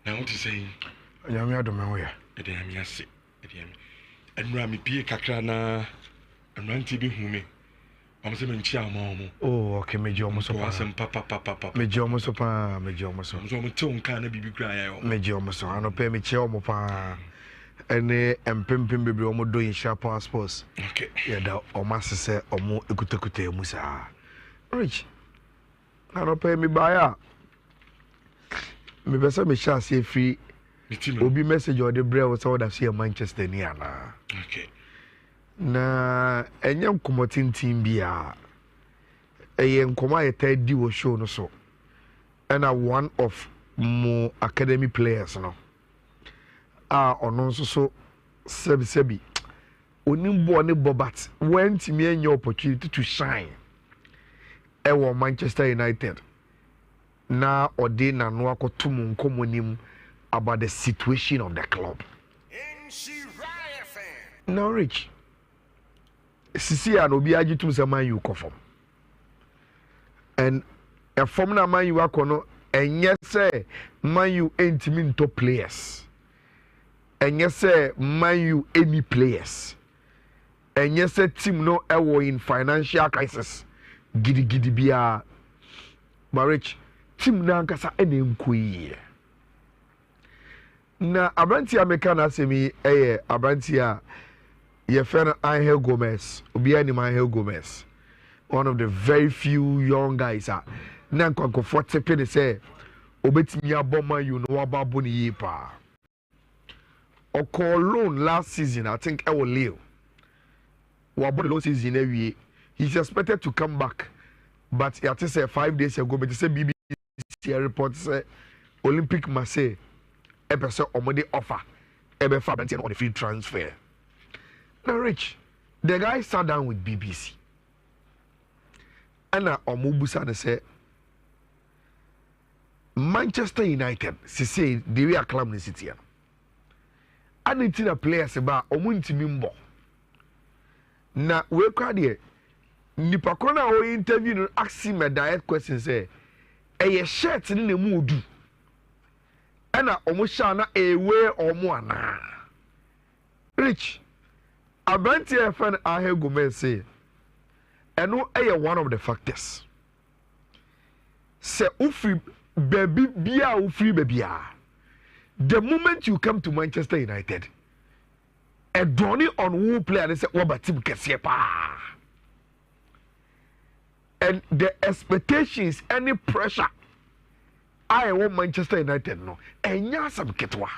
Now what you saying? Yamia do me we. Ede am yase. Ede am. Enra me pie kakra na enranti bi hu me. Am se me nchi ama. Oh, okay, me je omo so pa. Asem papa. Me je omo so pa, me je omo so. So mo te onka na bibi kra ya yo. Me je omo so. Ano pe me che omo pa. Ene empempem bebre omo do in sharp passports. Okay. Yeah, da omo asese omo ekutekute emu sa. Rich. Ano pe me baya. Me pese me sha se free. Obi message or the bread was all see Manchester ni ana. Okay. Na enyam komotin team bia. Eye nkoma yeta di wo show no so. And one of more academy players no. Ono nso so sebi. Onimbo ne Bobat went me any opportunity to shine. Ewo Manchester United. Na ode na no akotum nkomonim about the situation of the club. Nhyira fan. Now Rich. Sisi an obi agitum se Man U kofom. And a form na Man U akono enye se Man U entimi nto players. Enye se Man U any players. Enye se team no ewo in financial crisis. Gidi bia. But Rich, team na nkasa ene nkoyi. Na abranti America na semi abranti a ye friend Angel Gomez obi ani Angel Gomez, one of the very few young guys na nkonkofo tepe de say obetimi aboma you no ababo ni yi pa loan last season. I think I will leave wabo the last season ewie. He's expected to come back, but it is 5 days ago but say BBC report say Olympic Marseille episode omode offer ebe fa on the free transfer. Now Rich, the guy sat down with BBC and omubusa de say Manchester United say they were acclaim the city and it's a players about omuntimi mbo na we kwa de nipa kona o interview no ask him a direct question say e shirt ni na mu odu ena omo sha na ewe omo ana Rich Abanti FN Ahe Gomez say eno one of the factors say ufri baby bia ufri babia the moment you come to Manchester United a drone on who player they say what team kese pa and the expectations any pressure I want Manchester United no enya some ketwa.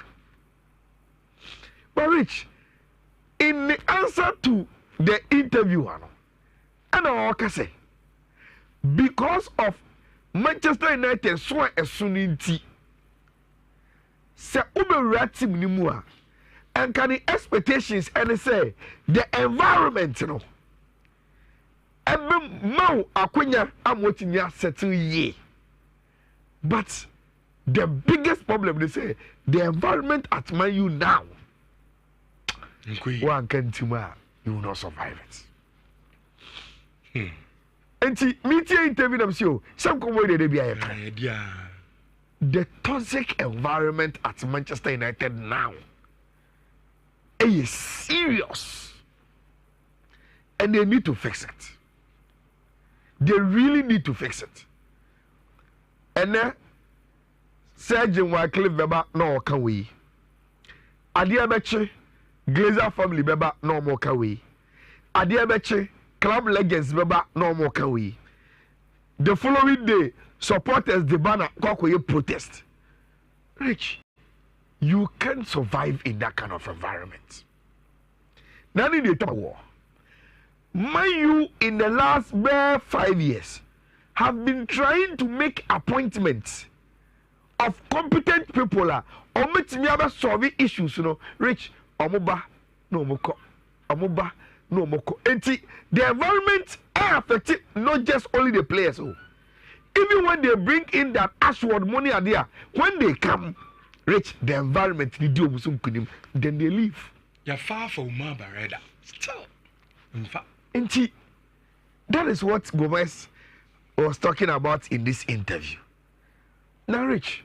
But Rich, in the answer to the interview and I say because of Manchester United so a suninti se ube team ni mu and can the expectations and say the environment no ebe mau akwenya amotimi settle ye. But the biggest problem they say the environment at Man U now. One can tuma, you will not survive it. And see, media interview them so some come where they be the toxic environment at Manchester United now is serious, and they need to fix it. They really need to fix it. And then Sergeant Wycliffe Beba no can we. Adia Beche Glazer family Beba no more can we. Adia Beche Club Legends Beba no more can we. The following day, supporters the banner Kokoye protest. Rich, you can't survive in that kind of environment. Now in the war. Man U in the last 5 years have been trying to make appointments of competent people ometimi aba solve issues Rich omoba no moko omoba no moko enti the environment affected not just only the players even when they bring in that Ashworth money there when they come Rich the environment ni di omusum kunim then they leave ya far from Mabareda still in fact enti that is what Gomez was talking about in this interview. Now, Rich,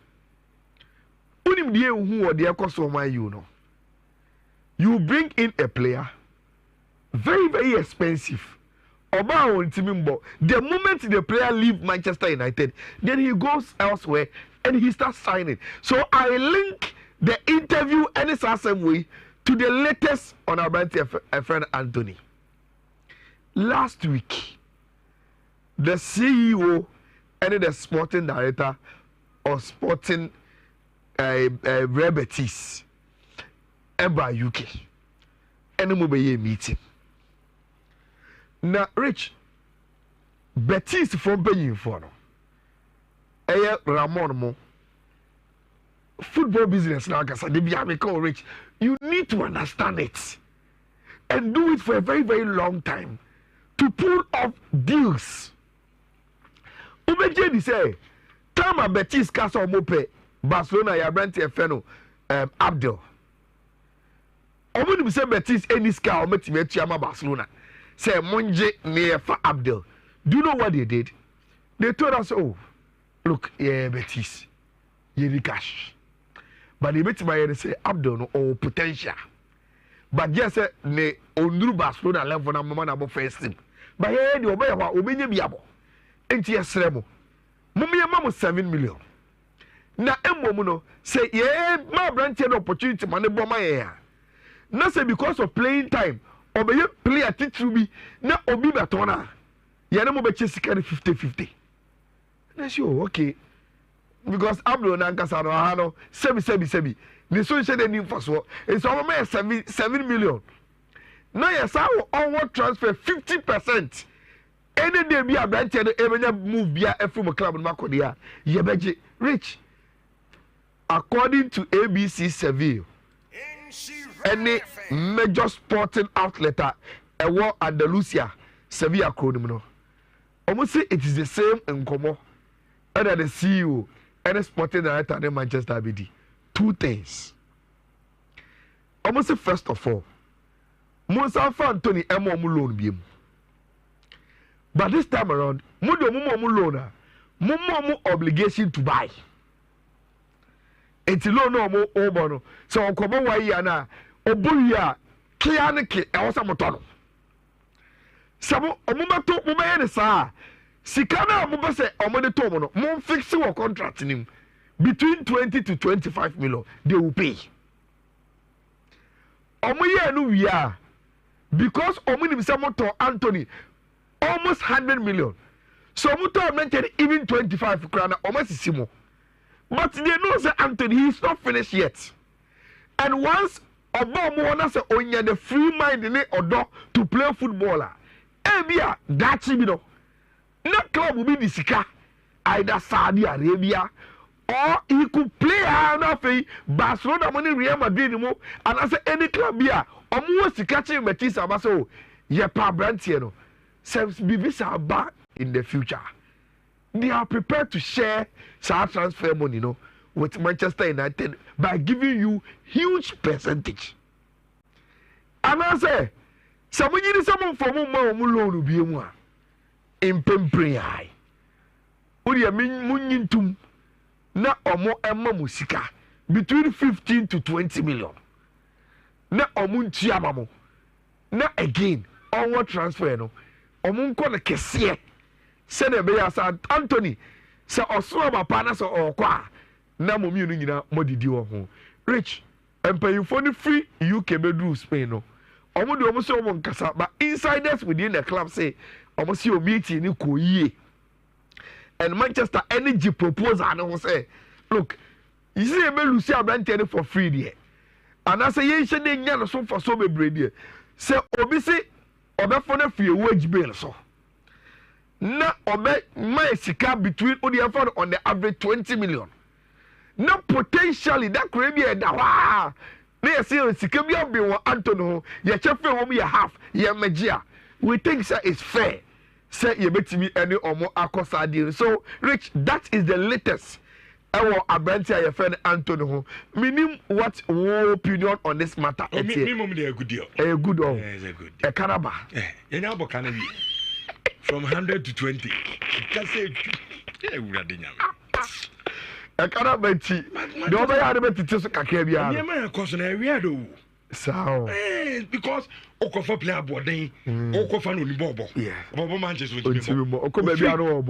unim die who or the cost my you know. You bring in a player, very, very expensive. The moment the player leaves Manchester United, then he goes elsewhere and he starts signing. So I link the interview any same way to the latest on our friend Anthony. Last week, the CEO and the sporting director of Sporting Real Betis, Ebra UK, and we meeting. Now, Rich, Betis from paying for no. Ramon mo. Football business now, because they be Rich. You need to understand it and do it for a very, very long time to pull off deals. Ubeje say, time a Betis Castle Mope, Barcelona, ya Brenti Feno, Abdel. Omo say Betis any scar or Metiama Barcelona. Say Monje near for Abdel. Do you know what they did? They told us, oh, look, yeah, Betis, you need cash. But they met my say Abdel no or potential. But just say ne onuru Barcelona level na mama na bo first team. But here the obey wa obenye biabo. Enti yesremo. Mummy mamu 7 million. Na emmo no say yeah, my branch an opportunity man bo ma ya. Na say because of playing time. Obey player titru bi na obi betona ya na mo be chesika 50-50 na say oh okay because Abdul na nkasa no ha no sebi ni so nche dey for so it's almost 7 million na yes our transfer 50% any day bi abranche no ebenya move bia from club no makode ya ye beje rich according to ABC Seville any major sporting outlet ewo Andalusia Sevilla acronym no almost say it is the same in Como either the CEO and the sporting director in Manchester BD. Two things almost say first of all Musa Anthony Emo loan biem but this time around mudo mumo loan mumo obligation to buy enti loan no mo obo no so onkomo wa ya na obuya kianike e wosa moto sabo omumato mubaye ne saa sika na mubase omode to mo no mo fix your contract nim between 20 to 25 million they will pay omuye no wia because omunim se moto Anthony almost 100 million so moto mention even 25 krana almost simo but they know say Anthony he is not finished yet and once Obo mo na say onya the free mind ni odo to play footballer. Ebia dachi bi no. Na club will be the sika either Saudi Arabia or he could play na fe Barcelona money Real Madrid mo and I say any club bia omo sika che Betis abaso ye pa brantie no. Seems be visa ba in the future. They are prepared to share some transfer money no with Manchester United by giving you huge percentage. And I say, somebody is someone from loan be one in Pempre. Uri a munintum na omo emma musika between 15 to 20 million. Na omunti amamo. Na again, onward transfer no. Omunko na kesiye. Sene be ya sa Anthony sa osoro ba pa na so okwa. Na momi no nyina modidi wo ho rich empayifo ni free UK bedru Spain no omo de omo se omo nkasa but insiders within the club say omo se o meeting ni ko yie and Manchester Energy proposal no say look you see e be lucy abrantie for free there and I say yen hye de nya no so for so bebre there say obi say obefo na free wage bill so na obe my sika between odiafo on the average 20 million. No potentially that could be a dawa. They say sika bi be won Anthony ye chefe wo me half ye magia. We think say it's fair. Say ye betimi any omo akosa deal. So Rich, that is the latest. Our Abrantia your friend Anthony ho. Meaning what your opinion on this matter? Minimum a good deal. A good one. It's a good. A canaba. You know what can be from 100 to 20. You can say I cannot bet you. Don't buy out of it to Kakabia. Yeah, man, cause an area do. So, Because Okofa play aboard day, Okofa no Bobo. yeah. Bobo Manchester with Oko baby, I know.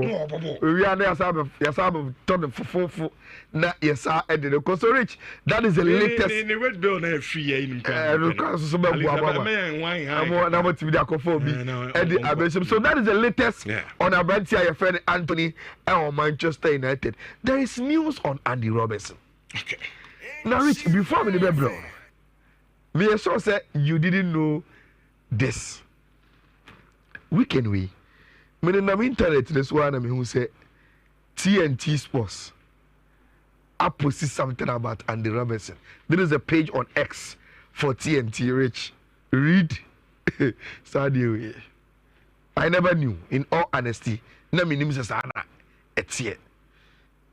We are there, Yasab, Tony for not yes, I did a cost rich. That is the latest. In the red bill, I free in So that is the latest on Abantia, friend Anthony, and Manchester United. There is news on Andy Robertson. Okay. Now, Rich, before me, the bro, me so say you didn't know this. We can we? Me in the internet this one me who say TNT Sports. I posted something about Andy Robertson. There is a page on X for TNT. Rich, read. Sadly, I never knew. In all honesty, na me name says Anna. It's here.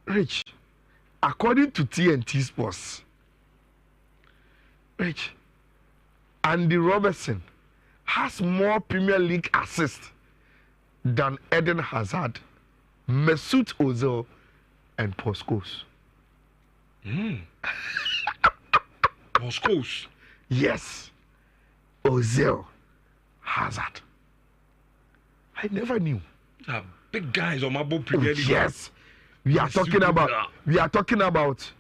Rich, according to TNT Sports, Rich, Andy Robertson has more Premier League assists than Eden Hazard, Mesut Ozil, and Paul Scholes. Paul Scholes? Yes. Ozil, Hazard. I never knew. Big guys on my boat Premier League. Yes. We are talking about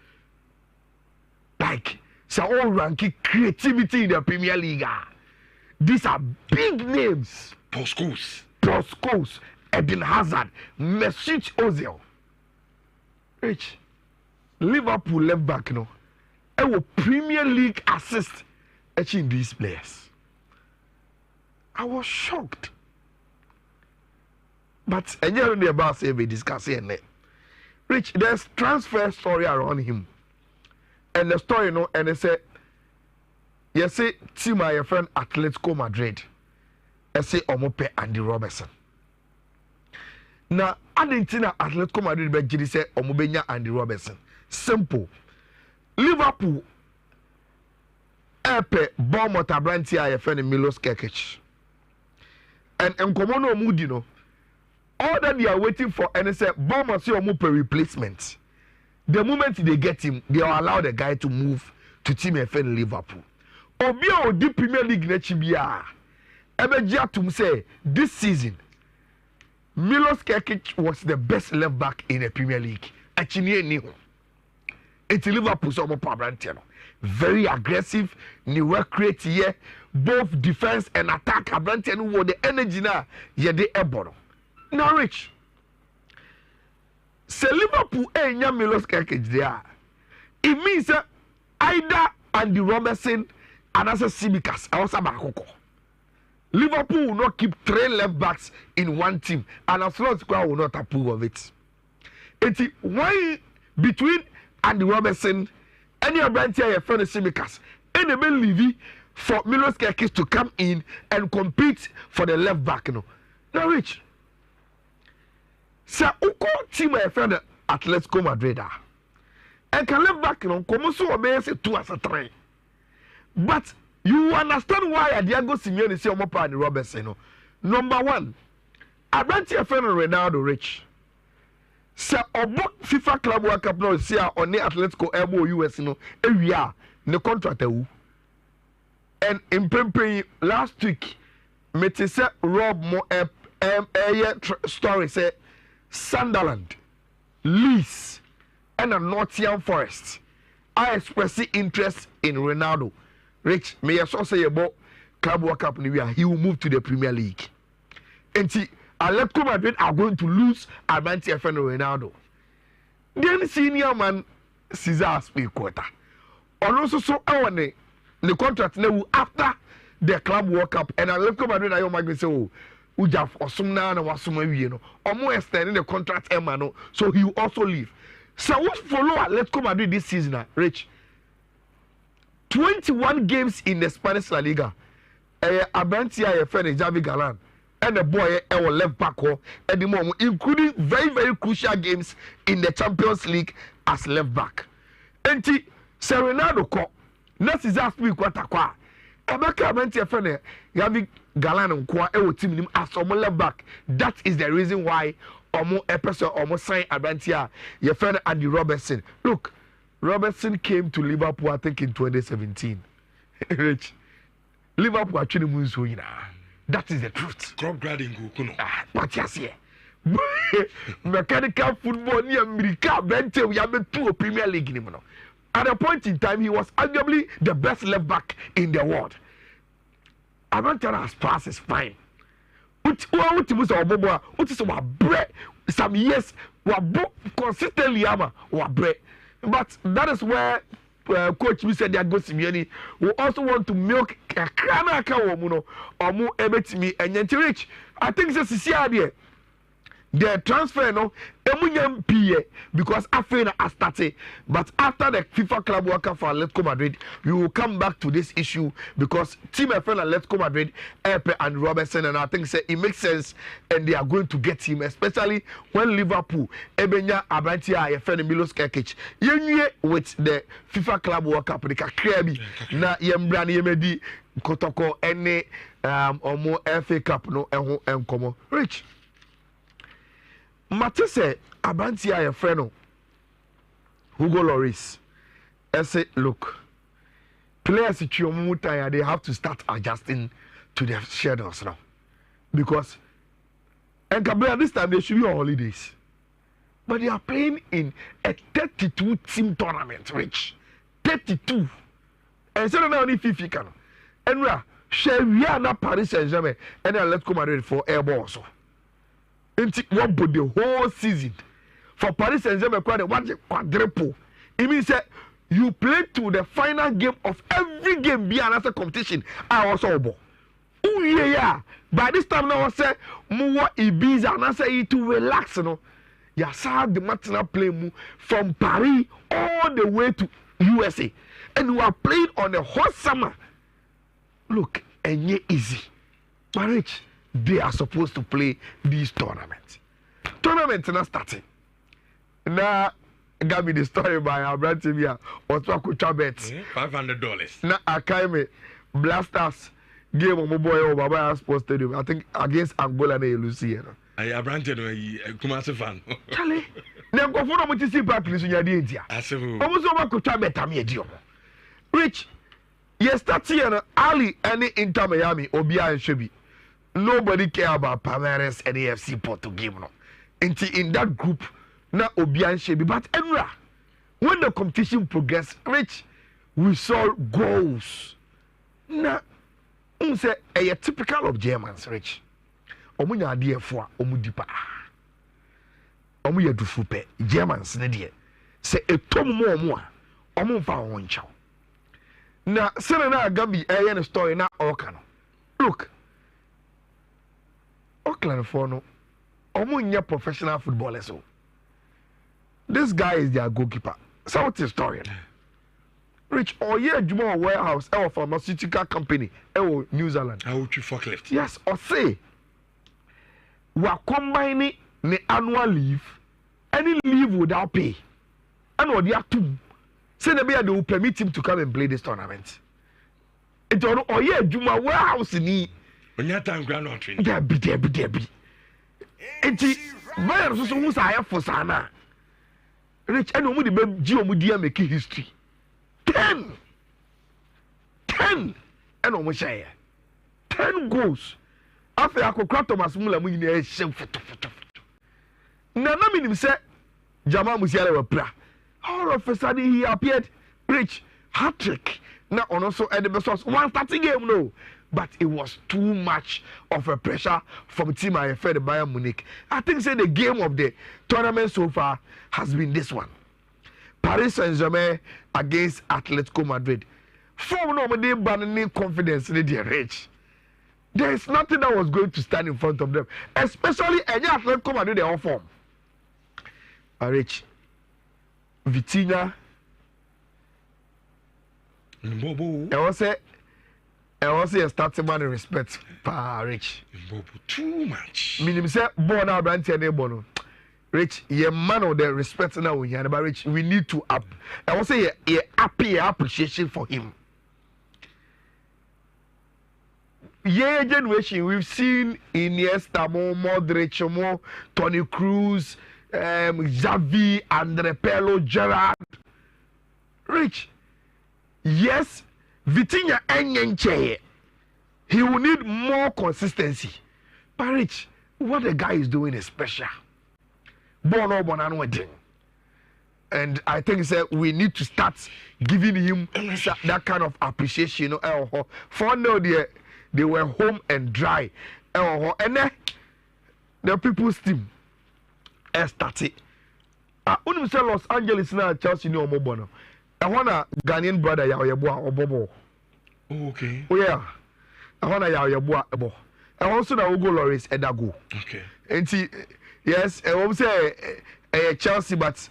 like so all ranking creativity in the Premier League. These are big names. Paul Scholes. Paul Scholes, Eden Hazard, Mesut Ozil. Rich, Liverpool left back now. Our Premier League assist in these players. I was shocked. But I don't know about say we discussing it. Rich, there's transfer story around him. And the story, and they say, you say, team my friend Atletico Madrid. I say, Omope Andy Robertson. Now, I didn't think Atletico Madrid but Jiri say Omobenya Andy Robertson. Simple. Liverpool, Epe, Bournemouth, Abrantia, your friend Milos Kerkic. And Nkomono Mudino. All that they are waiting for, and they say, Bournemouth say Omope replacement. The moment they get him, they will allow the guy to move to Team FN Liverpool. Obia Odi Premier League Nechibia. Ebeja to say this season, Milos Kerkic was the best left back in the Premier League. Actually, new. It's Liverpool so very aggressive, new work create here, both defense and attack. Abrantiano were the energy now. Yeah, they able. Now, Rich. Say Liverpool enya Milos Kerkic there. It means either Andy Robertson and as a Simicas also Bakoko. Liverpool will not keep 3 left backs in one team, and as long as Square will not approve of it. It's why between Andy Robertson and your brand here, your friend Simicas, and the Levy for Milos Kerkic to come in and compete for the left back. Now, Rich. So, Uko team my friend Atletico Madrid, and can left back, come so obey 2 as a 3. But you understand why Diego Simeone say Omope Andy Robertson. Number 1, Abrantia friend Ronaldo Rich. So, Obo FIFA Club World Cup no see on the Atletico Elbow US area the contract and in Pempe last week, me say Rob Mo story say. Sunderland, Leeds, and a Nottingham Forest are expressing interest in Ronaldo. Rich, may I so say about Club World Cup in he will move to the Premier League. And see, Atletico Madrid are going to lose Abanti FN Ronaldo. Then senior man Cesar speak quarter. And also so the contract now after the Club World Cup and Atletico Madrid I might say oh. Uja for some na wasuma almost extending the contract Emma so he will also leave. So what follow Let's come and do this season, Rich. 21 games in the Spanish La Liga. Abantia a friend Javi Galan and the boy our left back at the moment, including very, very crucial games in the Champions League as left back. And Serenado ko next is asked me what aqua. Abaka Abantia friend Javi Galan and Kwa team as left back. That is the reason why omo episode omo sign Abrantia, your friend Andy Robertson. Look, Robertson came to Liverpool, I think, in 2017. Rich. Liverpool actually moves so that is the truth. Crop grading kuno. But yes, yeah. Mechanical football near America, Bente, we have two Premier League. At a point in time, he was arguably the best left back in the world. Abrantia has passed his fine. What was our bobo? What is our bread? Some years, we consistently ama bread. But that is where coach we said that goes Simeone we also want to milk a crana kawomuno or more ebetimi and rich. I think this is here. The transfer no emunyam PA because after I started, but after the FIFA Club World Cup for Atletico Madrid, we will come back to this issue because team friend Atletico Madrid, Epe and Robertson, and I think say it makes sense, and they are going to get him, especially when Liverpool Ebenya Abrantia a friend Milos Kerkic. Yenye with the FIFA Club World Cup, the Krabi na Yembrani Yemedi Kotoko any omo FA Cup no enkomo rich. Mate say Abrantia your friend Hugo Lloris. I say, look, players tired, they have to start adjusting to their schedules now. Because and Cabela this time they should be on holidays. But they are playing in a 32 team tournament, Rich. 32. And so now only 50 can. And we are not Paris Saint-Germain and then let's come Madrid for airball also. What but the whole season for Paris Saint-Germain quadruple. It means that you play to the final game of every game be another competition. I also ball. Oh yeah. By this time now I say more Ibiza and I say to relax, you know. You saw the matinal play from Paris all the way to USA, and we are playing on a hot summer. Look, and yeah, easy, but rich. They are supposed to play these tournaments. Tournaments not starting. Now, got me the story by Abrantia or Twakucha bets. $500. Now, I came Blasters game of my boy over by Sports Stadium. I think against Angola and Luciano. I Abrantia no Kumasi fan. Charlie, now go for them to see back in your India. Asevu. Almost over Kucha bet I'm here. Rich, yes, that's here. Ali any Inter Miami, Obia and Shebi. Nobody care about Palmeiras and AFC Porto game no. In that group, na Obian Shebi. But Emra, when the competition progressed, Rich, we saw goals. Na, say a typical of Germans, Rich. Omunya adie fo omudipa. Omuya dufupe Germans ne die. Say etom mo omo a, omo fa won chaw. Na sene na Gabi na story na oka no. Look, Auckland for no, omunya professional footballers. So this guy is their goalkeeper. So what's the story? Rich, or yeah, Juma warehouse, a pharmaceutical company, New Zealand. How would you forklift? Yes, or say we are combining the annual leave, any leave without pay, and what they are two. Say the they will permit him to come and play this tournament. It or yeah, Juma warehouse in when you time grand entry. Debbie. Enti where so who say for sana. Rich and omu the geomudia make history. 10 and omu share 10 goals. After akokra Thomas Muller mu nyina ehye foto. Na minim say Jamal Musiala wa pra. All of a sudden he appeared Rich hat-trick. Now also at the best 130 game no. But it was too much of a pressure from team I fed Bayern Munich. I think say the game of the tournament so far has been this one. Paris Saint-Germain against Atletico Madrid. Form nobody banning confidence in the rich. There is nothing that was going to stand in front of them, especially any Atletico Madrid their own form. Rich, Vitinha, I was a starting man in respect for Rich. Too much. Meaning say born out and tell bono. Rich, ye man of the respect now we but Rich, we need to up. I was say ye happy appreciation for him. yeah generation we've seen Iniesta, Modric, Toni Kroos, Xavi, Andre Pirlo, Gerrard. Rich, yes, Vitinha Enyenche. He will need more consistency. But Rich, what the guy is doing is special. And I think that we need to start giving him that kind of appreciation. For now, they were home and dry. And then the people's team started. When say Los Angeles now, Chelsea no more bono. I want a Ghanaian brother or Bobo. Okay. Oh yeah. I want a Yaboa. I also na Ugo Loris Edago. Okay. And see, yes, I will say Chelsea, but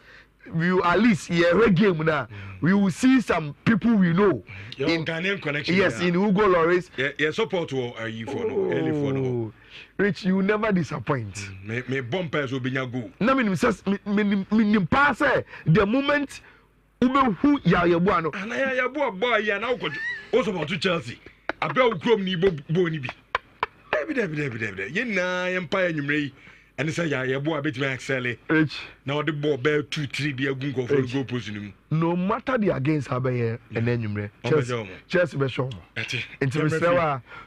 we will at least game now. We will see some people we know in Ghanaian connection. Yes, in Ugo Loris. Yeah, support to you for early for no. Rich, you will never disappoint. Me bumpers will be your go. No, me pass the moment who Yabuano. And I Yabu boy, ya now also about to Chelsea. I bet Chrome ni boni bi. David. Yena empire numre. And say Yabu a bit me excel. Rich. Now the ball bear 2-3 be a gungo for go position. No matter the against Habaye and then numre. Chelsea be show. Into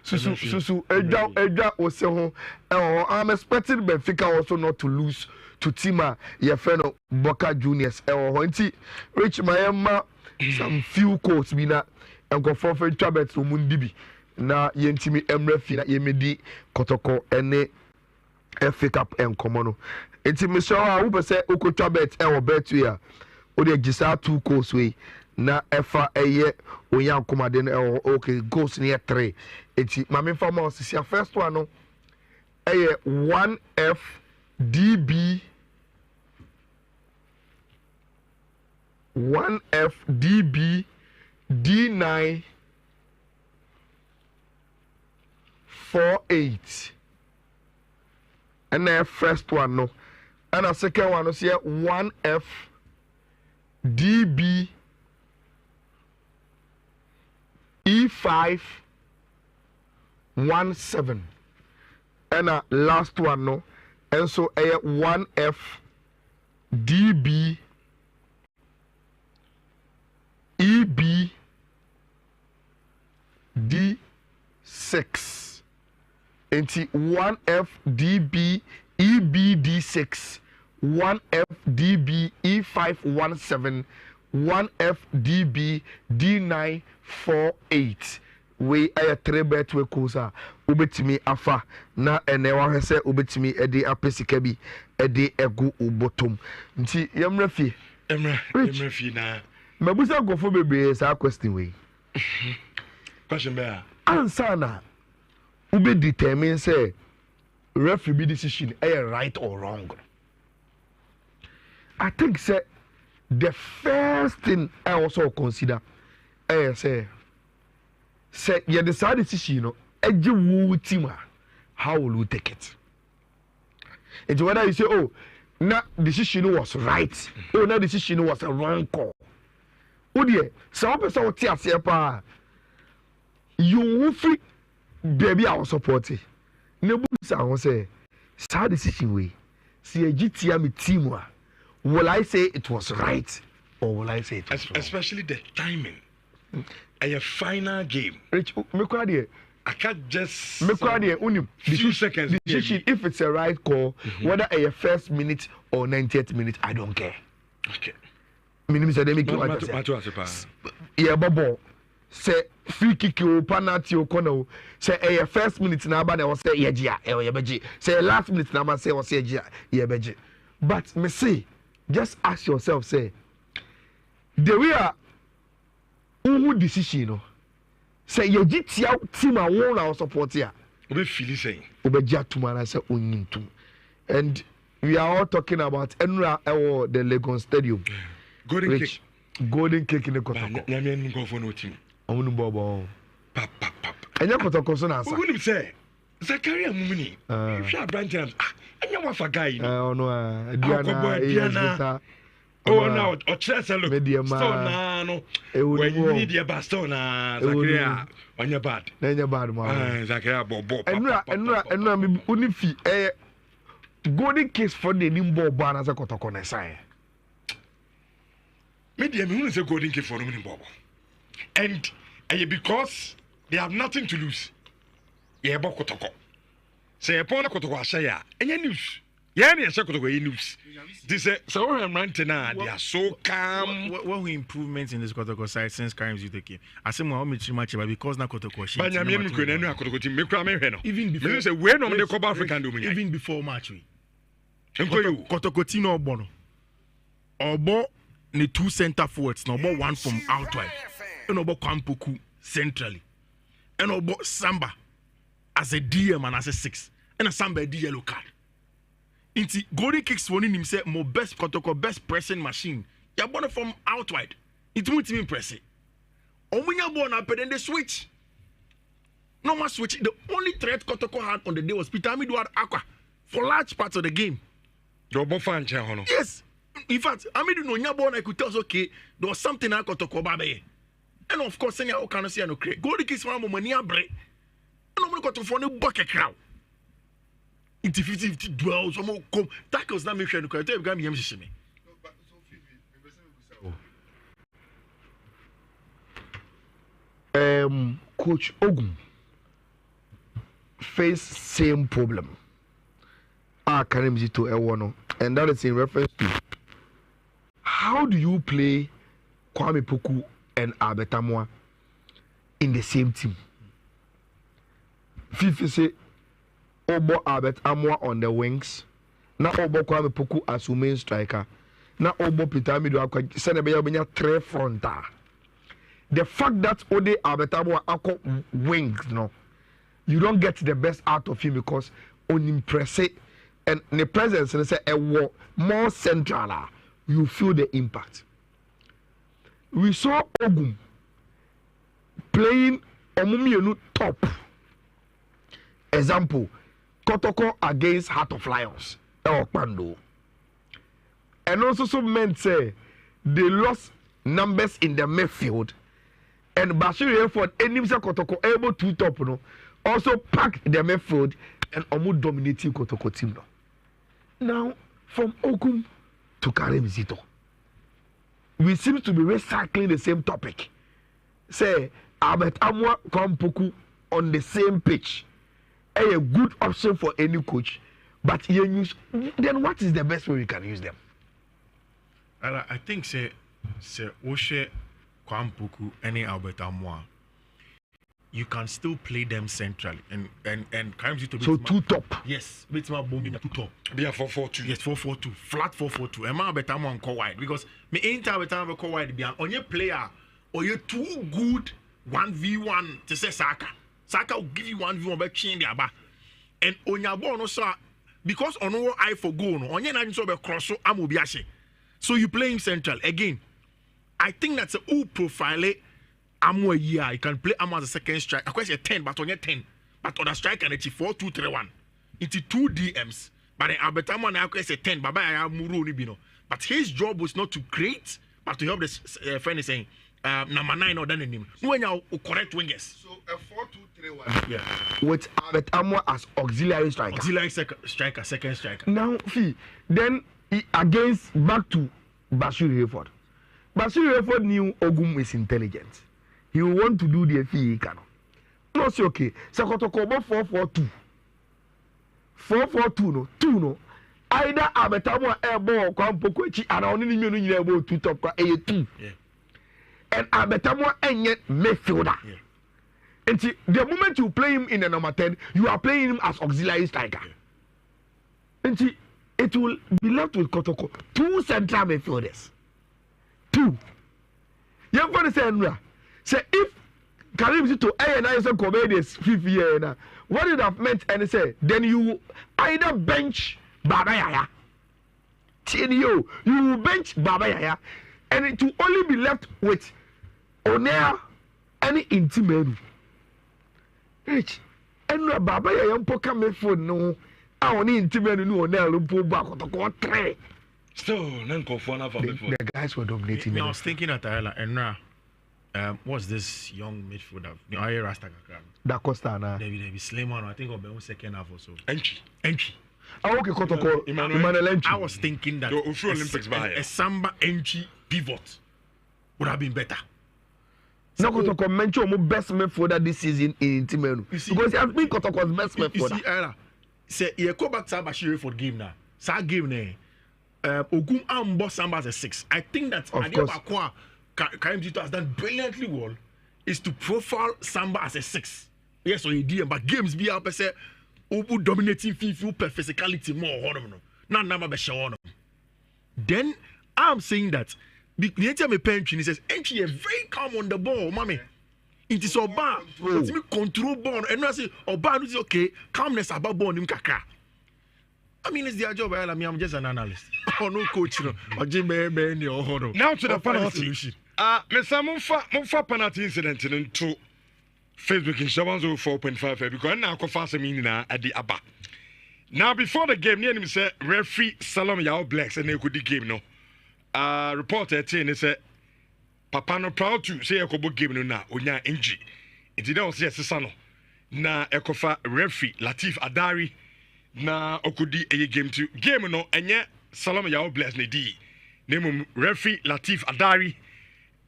Susu Edja was I'm expecting Benfica also not to lose to Tima Yefeno Boca Juniors. Rich Mayama some few quotes be na and go for Chabet to Mundibi. Na yentimi Emrefi na yemedi Kotoko ene FA Cup and Comono. Enti Michelle who say Oko Chabet e bet ya. O de gisa 2 goals we na efa eye oyan komade no okay goals near 3. Enti mame fama osisi first one no eye 1F DB 1F DB D9 48 and then first one no and the second one is here 1F DB E5 17 and the last one no and so a 1F DB EB D6 Enti 1FDB EBD6 1FDB E517 1FDB D948 we aya 3 bet we kosa ubetimi afa na ene wa hwese ubetimi ede apesika bi ede egu ubotom nti yemra fie na mabusa gofo bebre sa question we question be answer na ube determine say referee decision right or wrong. I think say the first thing I also consider say you decide decision you know team how will you take it? It's whether you say oh na decision was right oh na decision was a wrong call. Oh dear some person will tell us you will free baby I was supporting. Nebusa I was say sad decision way. See a GTA me team will I say it was right or will I say it was wrong? Especially the timing. A final game. Rich I can't just few seconds decision if it's a right call whether a first minute or 90th minute I don't care. Okay. Minimum say they make yeah bobo say free kick o penalty o corner say a first minute na ba na o say ye gia e beji say last minute na ma say o say gia ye beji but me say just ask yourself say the way who decision no say ye gitia team a won na support ya we feel saying obeji atuma na say onyintum and we are all talking about Enra the Lagos Stadium golden cake in the Kotoko nyame ngo for no team Omunu bobo. Pap. Enya Kotoko so na asa. Who will say Zakaria Mumini? If you are branching, enya wa for guy. Oh no, Diana. Oh no, or chess look. Medium, Stone na no. When you need your baston na Zakaria on your bad. Then your bad man. Zakaria bobo. And unifi golden case for the nimbo ban as a kotokone sign. Medium who is a golden case for them bobo. And because they have nothing to lose. Yeah, bokotoko. Say upon a kotoko shaya. And your news. Yeah, near Sakotoko news. This is so I'm ranting now. They are so calm. What improvements in this Kotoko side since crimes you take? I say more much because now Kotoko shit. Even before you say when on the Copa African domain. Even before match we. Kotoko Tino Bono. Obo the two center forwards, no about one from outside. And Obo Kampuku centrally. And Obo Samba as a DM and as a 6. And a Samba a yellow card. Inti golden kicks winning himself more best Kotoko best pressing machine. You are born from outside. It won't even press it. Or when you're born up and they switch. No more switch. The only threat Kotoko had on the day was Peter Amidu Aqua for large parts of the game. Yes. In fact, Amidu no nyabon I could tell us okay, there was something I Kotoko babe. And of course, Senya Okanosia no create. Golden kicks from Momania break. And I'm going to for no bucket crowd. Into 50 dwells, some come tackles na me hwe no kwata ebga me yam hihye me. Coach Ogum face same problem. Karim to Ewono, and that is in reference to how do you play Kwame Poku and Albert Amoah in the same team? FIFA say Obo Albert Amoah on the wings. Na Obo Kwame Poku as main striker. Na Obo Peter Amidu akwa Senebeya benya three fronta. The fact that Ode Albert Amoah akwa wings no, you don't get the best out of him because unimpressive and the presence and say a more central. You feel the impact. We saw Ogum playing Omumienu top. Example. Kotoko against Heart of Lions, Pando. And also some men say they lost numbers in the midfield. And Bashir Hereford and Nimsa Kotoko able to top no, also packed the midfield and almost dominating Kotoko team. Now, from Okum to Karim Zito, we seem to be recycling the same topic. Say Albert Amoah Kampuku on the same pitch. A good option for any coach, but you use then what is the best way we can use them? I think say Oshe Kwampuku any Albert Amoah, you can still play them centrally and Karim Zito so two top. Yes, it's my bomb in the two top. Be a 4-4-2. Yes, 4-4-2, flat 4-4-2. And Albert Amoah go wide because me ain't Albert Amoah go wide beyond on your player or you're too good 1v1 to say Saka. Saka will give you 1v1 by change the aba. And on your ball, no sir, because on our eye for goal, on your nine so be cross so amubiashe. So you play him central again. I think that's a who profile Amoah here. You can play Amoah as a second strike. Of course, you're 10, but on your 10, but on a strike and it's 4-2-3-1. It's 2 DMs. But the Albert Amoah now is a 10. Baba Muru Nibino. But his job was not to create, but to help the friend is saying. Number 9 or than him. When you correct wingers. So a 4-2-3-1. Yeah. With Albert Amoah as auxiliary striker. Auxiliary striker, second striker. Now, then against back to Bashir Hereford. Bashir Hereford knew Ogum is intelligent. He will want to do the FE canon. No, say okay. Sakotoko 4-4-2. 4-4-2 no. 2 no. Either Albert Amoah airball Kwampuku and only you able to top A2. Yeah. And Albert Amoah and yet midfielder. Yeah. And see, the moment you play him in the number 10, you are playing him as auxiliary striker. Yeah. And see, it will be left with Kotoko. 2 central midfielders. 2. You have to say, if Karim Zito and I say comedians 5 years, what it have meant and say, then you either bench Baba Yaya. You will bench Baba Yaya, and it will only be left with Onea any intimate. Rich, and Baba Yaya Poka me for no, I only intimate no Onea Lumpo back on the 3. Still, the guys were dominating. I was thinking at Ayala and what's this young midfielder? Nhyira Rasta Da Costa na. Maybe Slimane. I think of the second half or so. Entry. Okay, Kotoko. Emmanuel Entry. I was thinking that a Samba entry pivot would have been better. No, Kotoko mentioned my best midfielder this season in Timenu. Because he has been Kotoko's best midfielder. You see, Ayala, say you go back to Bashir for game now. Sa game ne. Ogum Ambo Samba as a 6. I think that Adebayo Karim Zito has done brilliantly well is to profile Samba as a 6. Yes, or he did, but games be up say Obu dominating FIFA physicality more on no. Number be show. Then I'm saying that the entire me pension says entry is very calm on the ball, mommy. It is Oba. It's me control ball and I say Oba is okay, calmness about ball him kaka. I mean, it's their job. I mean, I'm just an analyst. Oh, no coach, no. Now to the penalty. Mr. Penalty incident into Facebook in 704.5 because now I can fast me at the Abba. Now, before the game, near him said, referee Salom Yao Blacks and they could the game. No, reporter said, Papa no proud to say a couple game no na unya injury. It didn't say Sano. Na ekofa referee Latif Adari. Na okudi eye game to game no enye Salom Yao Bless ne di nemu referee Latif Adari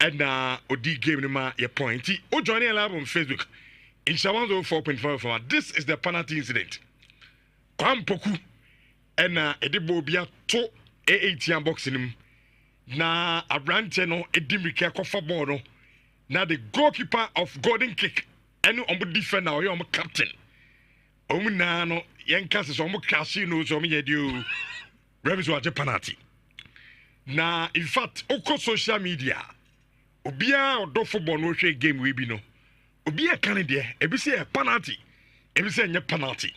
and odi game no ma ye pointy o join in live on Facebook in 104.5. This is the penalty incident. Kwampoku and edibo bia to A18 boxing him na abrante no edimrike kofa ball no na the goalkeeper of Golden Kick and on defender or your captain omuna no yenkase so mo krashe no so mo yedio remis wa penalty na in fact oko social media obia odo football no hwe game we bi no obia kan de e bi say penalty e bi say nye penalty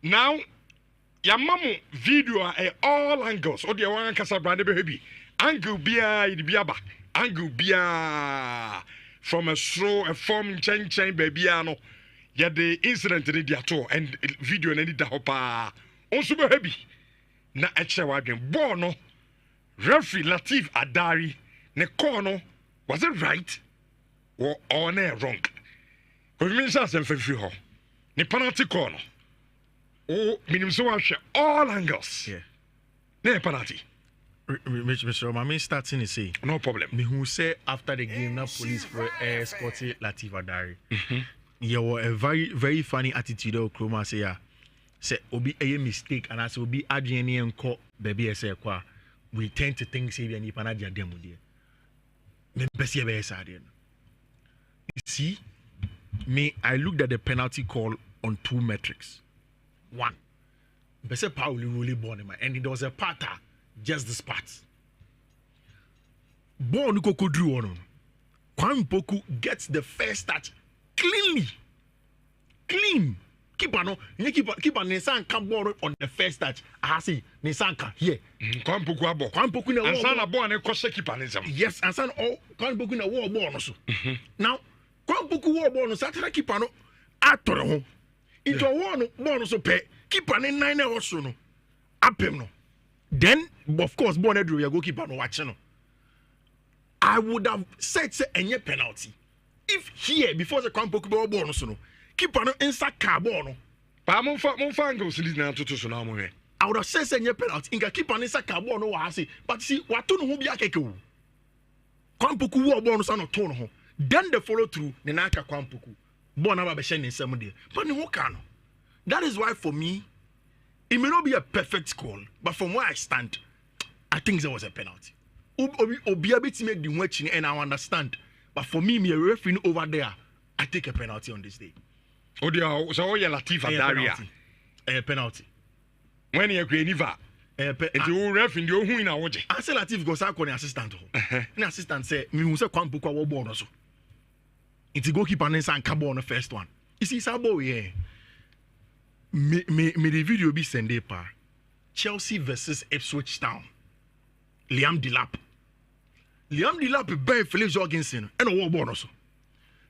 now yamamu video all angles o de wan kasa brande be hebi angle bia idibiaba angle bia from a slow a form chain baby ano ya the incident in the ato and video na da hopa onso be hebi na eche wadwen ball no referee Latif Adari ne call no was it right or wrong because me say some free ho ne penalty call no oh minim so wa all angles yeah ne penalty Mr. Omami starting to say no problem me who say after the game na police for escorting Latif Adari you were a very very funny attitude of Kroma say obi a mistake and as obi adwene enko baby say kwa we tend to think say be nipa na dia dem dey me pese be sad you see me I looked at the penalty call on two metrics. One, pese Paul really born him and there was a patter just this part ball no kokodru on Kwampoku gets the first touch clean keeper no keeper Nisan can ball on the first touch I say Nisan can here Kwampoku abo Kwampoku na and sana ball na kwose keeper Nisan yes and sana all Kwampoku na wall ball no so now Kwampoku wall ball no satara keeper no atoro ho into wall no ball no so pe keeper ne nine na so no apem no then of course ball na do your goalkeeper no watch no I would have said say any penalty if here before the Kwampoku ball no so no keeper no inside car ball no pa mon fa angles this na to so na mo he I would have said say any penalty inga keeper inside car ball no wa say but see what to no ho bia keke o Kwampoku wo ball no so no to no ho then the follow through ne na aka Kwampoku ball na ba be hye ne nsam de but ne ho ka no that is why for me it may not be a perfect call but from where I stand I think there was a penalty obi abeti make the watching and I understand but for me a referee over there I take a penalty on this day. Oh dear, so you Latif Adari a penalty when you agree never and you ref in your who in our I say Latif goes out on the assistant and assistant say me who say Kwampoku wa ball so it's goalkeeper and san cabo on the first one you see sabo yeah me the video be send pa Chelsea versus Ipswich Town Liam Delap by Philip Jorgensen and a war ball also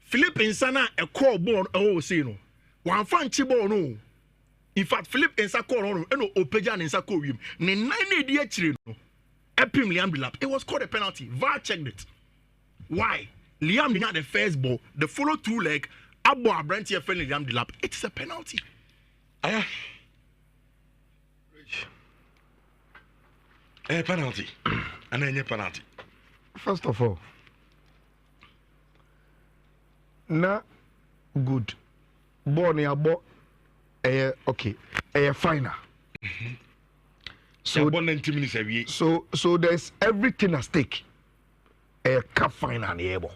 Philip Insana a call ball oh say no one fan ball no in fact Philip Insa call on and Opejan Insa call him ne 9 idea chire no Epim Liam Delap. It was called a penalty. VAR checked it. Why? Liam did not the first ball. The follow through leg. Abo Abranti friendly Liam Delap. It's a penalty. A penalty. And then a penalty. First of all, na good. Born ya bo okay. Final. So 90 minutes a week. So there's everything at stake. A cup final able.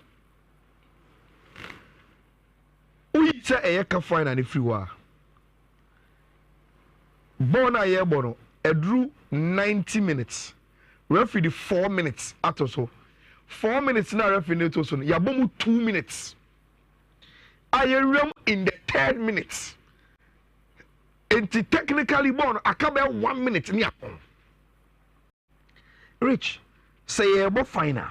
We say a cup final if you are. Born a year bono. A drew 90 minutes. Referee 4 minutes at so. 4 minutes now referee to so. Yabomu 2 minutes. I am in the 3rd minute. And technically born I come 1 minute near. Rich say about final.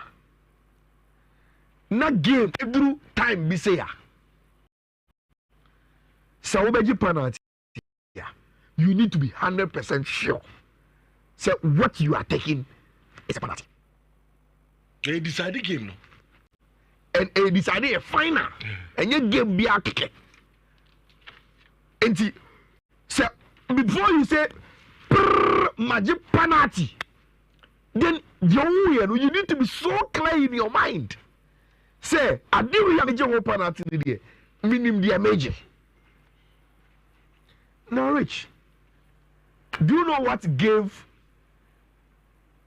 Na game every time be say ya. So obeji penalty. You need to be 100% sure. So what you are taking is a penalty. They decided game no. And they decided a final. And you game be a kick. And so before you say magic penalty, then you need to be so clear in your mind. Say, I do have a job penalty in the minimum the major. Now, Rich, do you know what gave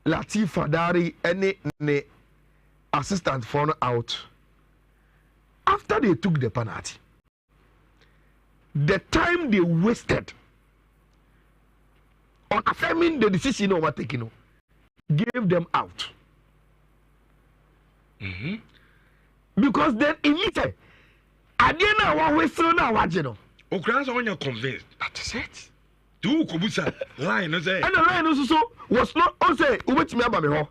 Latif Fadari any assistant for out? After they took the penalty, the time they wasted on affirming the decision overtaken gave them out. Because then immediately, I didn't know what we saw now watching. Ukraine's on your convinced. That is it. Do Kubusa line say. And the line also was not also which me about me.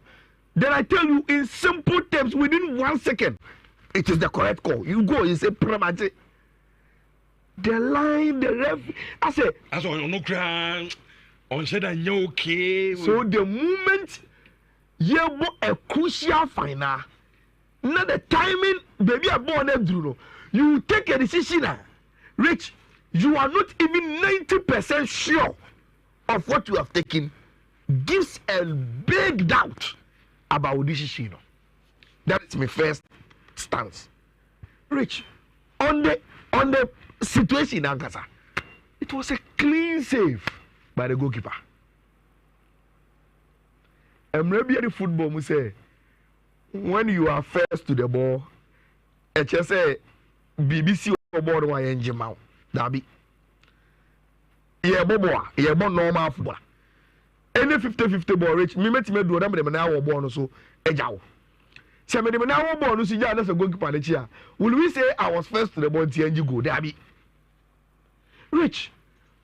Then I tell you in simple terms within 1 second, it is the correct call. You go, you say prematic. The line, the ref. I say. That's on no crime. On said I know okay. So the moment you have a crucial final, now the timing, baby, are born through. You take a decision, Rich. You are not even 90% sure of what you have taken. Gives a big doubt about this issue. That is my first stance. Rich, on the situation in Ankasa, it was a clean save by the goalkeeper. And maybe the football must say, when you are first to the ball, it just say BBC board why engine out. Dabi. Yeah, boboa, yeah, normal football. Any 50-50 ball Rich, me met me do them the now ball so ejaw. Se me the now ball no si ja na se goalkeeper na chia. Will we say I was first to the ball TNG go Dabi? Rich,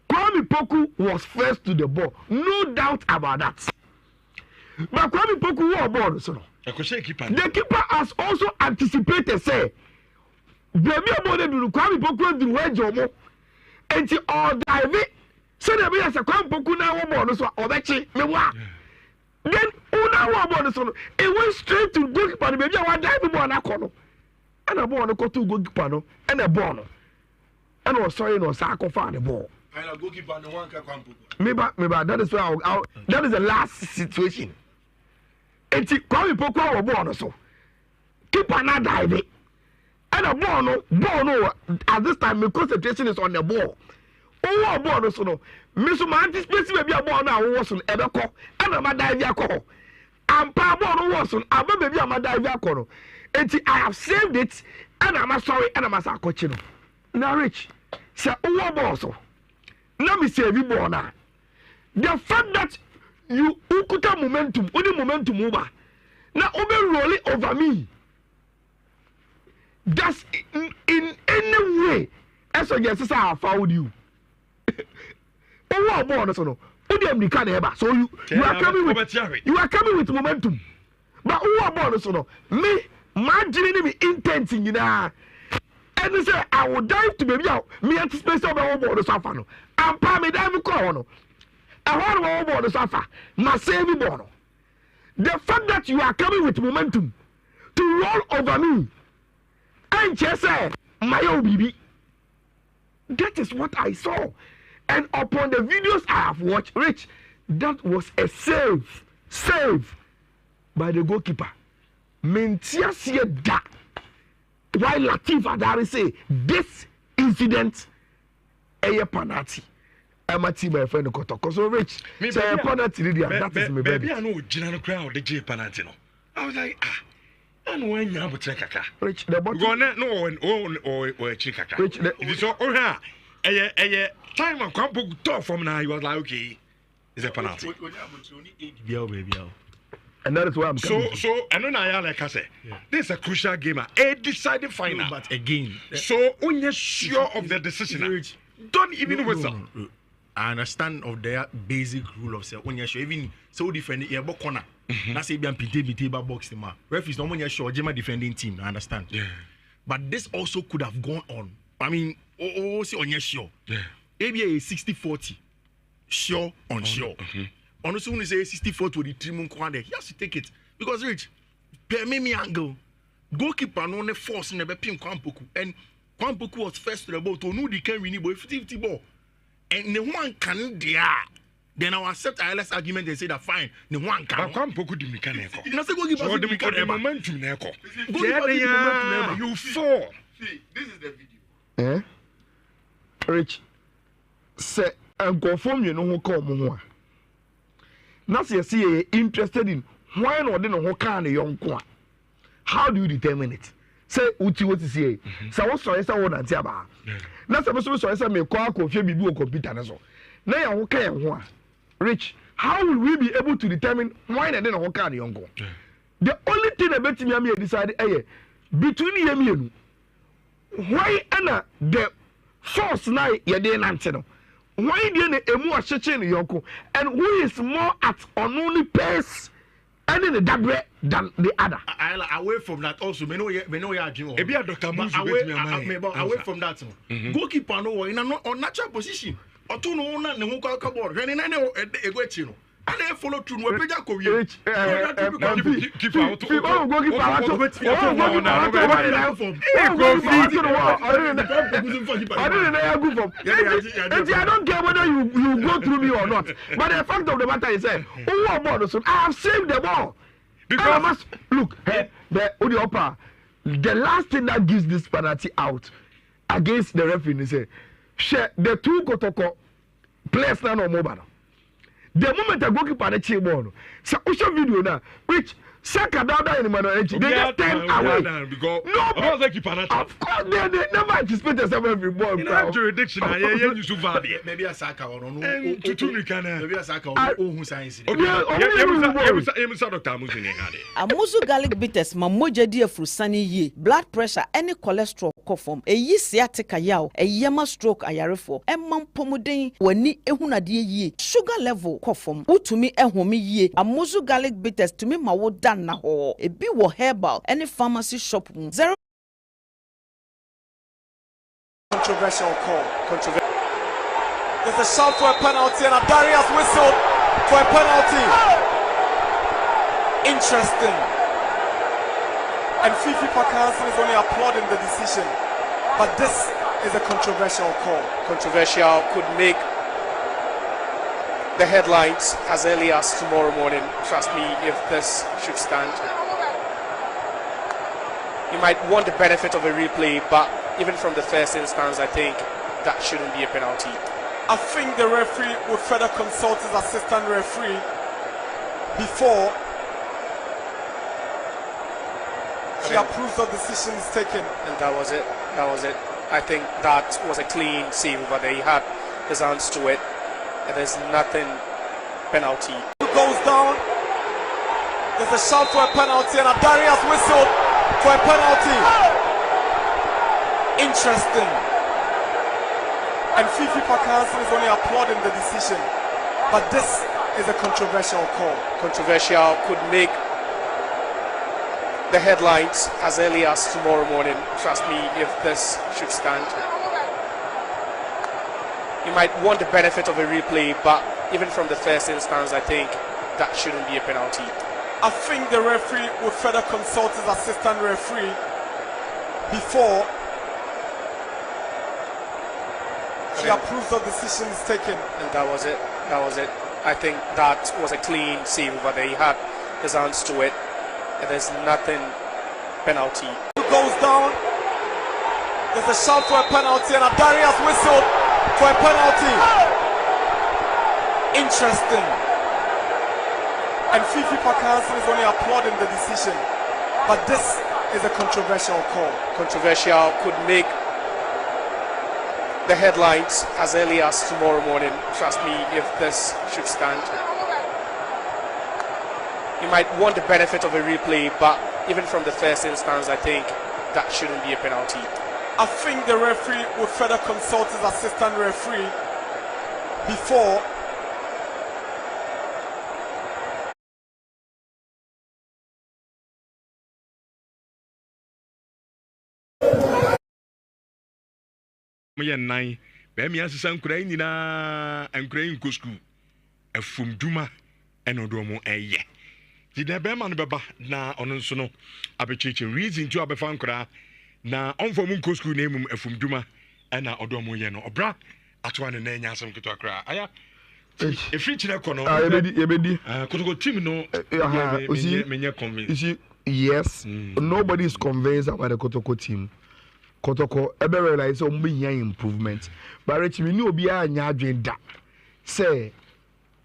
Kwame Poku was first to the ball. No doubt about that. But Kwame Poku won ball so no. The keeper has also anticipated say baby about do Kwame Poku do where jomo. Enti all dive so the be as a Kwame Poku na won ball so obechi me wa. Then una won ball so it went straight to goalkeeper the baby wa dive ball na kono. And a ball no go to goalkeeper no and a ball no. And was sorry no sa kofa the ball. And a goalkeeper no one can Kwame Poku. Maybe that is where that is the last situation. Enti Kwame Poku wa ball no so. Keeper na dive. And a ball no at this time my concentration is on the ball. Oh ball no so no. Me so my anticipation baby a ball na wo so ebeko and a dive akọ. Ampa ball no was so aba baby a dive akọ no. Enti I have saved it and I'm sorry and I'm asakochi no. Now Rich, say oh ball so. Let me save you ball na. The fact that you ukuta momentum, only momentum over. Now over roll it over me. That's in any way as I guess I found you. Oh, born so no. So you are coming with momentum. But who are born so no? Me, my me intent in and say I will dive to baby out. Me anticipate so about born suffer no. And pa me dive call no. I want born suffer. My save born. The fact that you are coming with momentum to roll over me, and just say, my own baby. That is what I saw. And upon the videos I have watched, Rich, that was a save by the goalkeeper. Mentia see that. Why Latif Adari say this incident a penalty. I'm a team my friend Kotoko. So Rich, say a penalty. That is me baby. I know general crowd the J penalty no. I was like and when you have a check Rich, the bottom. Go no or check. Rich, it is all a time of Campo talk from now. You was like, okay, it's a penalty. And that is why I'm coming. So, and then I like I say, this is a crucial game, a deciding final. No, but again, so when you're sure of the decision, don't even whistle. I understand of their basic rule of say when you're sure, even so defending your corner. That's a BT box team. Ref is not when you're sure, Jema defending team. I understand. Yeah. But this also could have gone on. I mean, see on your sure. Yeah. Maybe a 60-40. Sure on sure. Honestly, when you say 60-40 with the trim corner, he has to take it. Because Rich, per me angle, goalkeeper no force in the pin Kwampoku. And Kwampoku was first to the ball to know the can win the 50 ball. And the one can there. Then I will accept ILS argument and say that fine, the one can. Kwampoku di mechanical. You know, say goalkeeper so the momentum neko. You fall. See, this is the video. Rich, say and confirm you know who come on. Now see you interested in why not then who can a young one. How do you determine it? Say what you say. So what so one and tiaba. Now suppose so say me call confirm bibi computer na so. Now ya who can one. Rich, how will we be able to determine why not then who can a young one? The only thing about me decide between you and me. Why ana the force now you dey nante no. Why do you emu asheching yonko and who is more at only pace and in the dabre than the other? Away from that also, me know ya dream. Ebi a Dr. Musu away from that, goalkeeper no in an unnatural position. Otu no na ne ho kwa board. Hwene na ne egwechi no. And then follow through no peja ko wie. Keep out. I don't care whether you go through me or not. But the fact of the matter is that I have saved the ball. Because look, the last thing that gives this penalty out against the referee is the two Kotoko players now no mobile. The moment I go keep on the ball, so we show video now, which Saka down in the they just turn away. No, of course they never anticipate several ball. In that jurisdiction, you should value. Maybe a Saka or no. Maybe a Saka or who science. Amusu garlic bitters mamoja dia frusani ye blood pressure any cholesterol kofom eyi sciatica yaw eyema stroke ayarefo emam pomuden wani ehunade ye sugar level kofom utumi ehome ye amusu garlic bitters tumi mawo dan na ho ebi wo herbal any pharmacy shop 0 controversial call. There's a shout for a penalty and Darius whistled for a penalty. Interesting. And Fifi Pakanson is only applauding the decision. But this is a controversial call. Controversial, could make the headlines as early as tomorrow morning. Trust me, if this should stand. You might want the benefit of a replay, but even from the first instance, I think that shouldn't be a penalty. I think the referee would further consult his assistant referee before he approves the decisions taken. And that was it. That was it. I think that was a clean save, but he had his hands to it. And there's nothing penalty. It goes down. There's a shout for a penalty and Darius whistled for a penalty. Interesting. And Fifi Pakanson is only applauding the decision. But this is a controversial call. Controversial, could make the headlines as early as tomorrow morning. Trust me, if this should stand. You might want the benefit of a replay, but even from the first instance, I think that shouldn't be a penalty. I think the referee will further consult his assistant referee before he approves of decisions taken. And that was it. That was it. I think that was a clean save, but he had his hands to it, and there's nothing penalty. Goes down. There's a shout for a penalty, and Adari has whistled for a penalty. Interesting. And Fifi Pakanson is only applauding the decision, but this is a controversial call. Controversial, could make the headlines as early as tomorrow morning. Trust me, if this should stand. You might want the benefit of a replay, but even from the first instance, I think that shouldn't be a penalty. I think the referee will further consult his assistant referee before moyɛ nnan bɛmi asesa nkura nyinaa nkura nkɔ school afum duma ɛna ɔdo mo ɛyɛ dida bɛma no bɛba na ɔno nso no abɛkyekye reason to abɛfa nkura na ɔmfɔ mu nkɔ school na emum afum duma ɛna ɔdo mo yɛ no ɔbra atoa ne nan nya asɛm ketwa kra aya efiri kyerɛ kɔ no yebedi kotoko team no menye convinced. Yes, nobody is convinced about the Kotoko team. Kotoko ever realize improvement. But Rich, we know be a nyadwenda. Say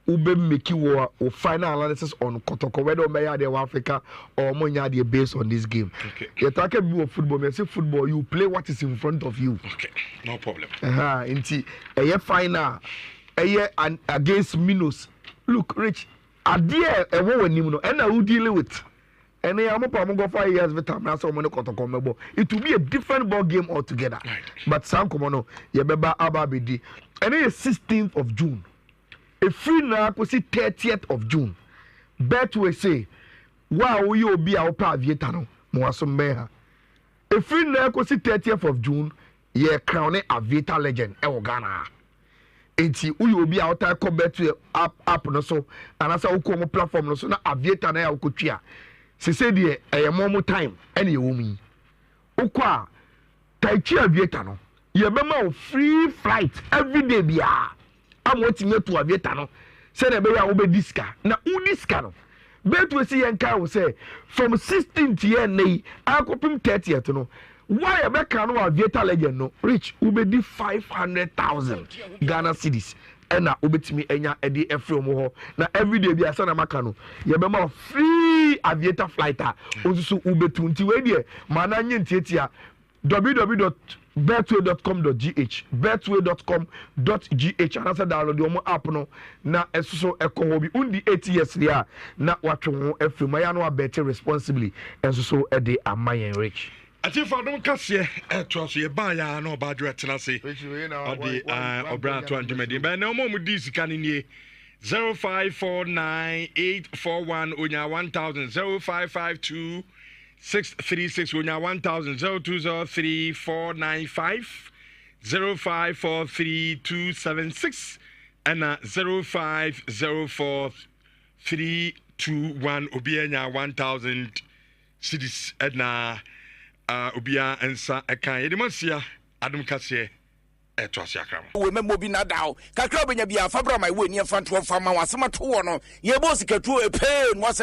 ube make you or final analysis on Kotoko, whether may they Africa or Monyadi based on this game. Okay. You talk about football, when you say football, you play what is in front of you. Okay, no problem. Inti a year final, a year and against Minos. Look, Rich, a dear a woman you know, and I will deal with. And I am go 5 years with time. It will be a different ball game altogether. Right. But Sam Komono, Yabeba Ababidi. And it is 16th of June. A free now could see 30th of June. Bet we say, wow, you will be our Pavietano, Moasum Meha. A free now could see 30th of June, ye crown a Vita legend, Ghana. Enti uyi obi a ota ko bet app no so anasa uko platform no so na Avieta na ya ukotwa. Se say de more time ene yewomi ukwa taichi Avieta no ye be ma free flight every day bia amotime to Avieta no say na be ya wo be diska na udiska no bet we see yanka wo say from 16th year nei akopim 30th no why be kan no Avieta legend no reach ubedi 500,000 Ghana cedis ena obetimi enya edi efrem ho na everyday bi asa na maka no ye be ma free Aviator flighter osusu ubetu nti we die mana nye ntietia www.betway.com.gh betway.com.gh anasa download your app no na esuso ekoho bi undi 8 years dia na watwe ho efrem ya no abete responsibly esuso e de amayen rich Atifa don kase to so ye ba ya na oba dwe tena se odi obra to antimedi ba na mo di sika ni nie 05498441 onya 1000 0552 636 onya 1000 02034950 05432276 and 05043221 obianya 1000 cities and Ubia and Sa Akan Edimasia Adam Cassie Etwasiakram. We memobi na daw. Kakra benya bia fabra my way near front of farmer wasema to no. Ye boss ka to a pain was